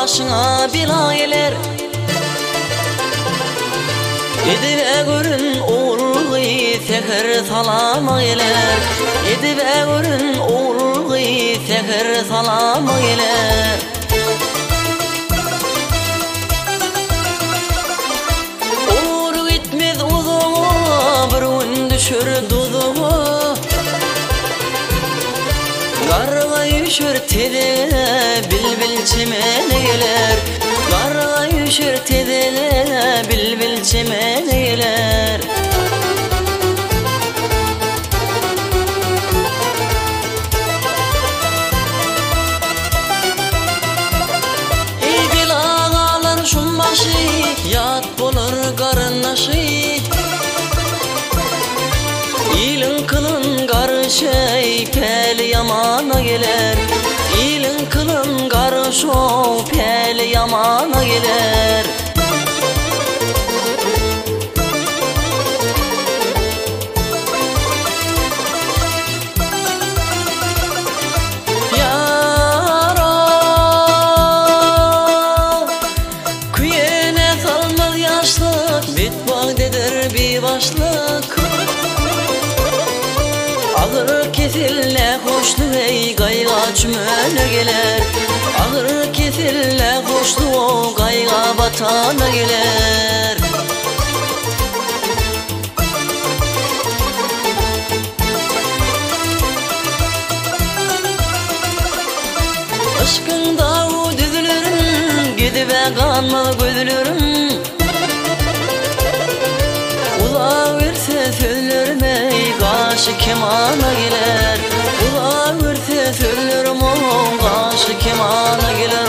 başına bila geler. Yedibe görün oğul gıy seher salama geler. Yedibe görün oğul gıy seher salama geler. Uğur gitmez uzuğu bir gün düşür duzuğu. Garga yüşür tedele bilbil çimene geler. Garga yüşür tedele bilbil çimene geler. Ey bilağalar şunbaşı yat bolur garınaşı. İlin kılın garışay pel yamana geler. İlin kılın garışo pel yamana geler. Yara kuyene salmaz yaşlık, bit bağdedir bir başlık. Ağır kesille hoşlu ey gayga çümene geler. Ağır kesille hoşlu o gayga batana geler. Aşkın dağı düzülürüm, gidibe kanmalı gözülürüm. Ula verse sözlerim ey karşı kemana geler. Ula verse sözlerim o karşı kemana geler.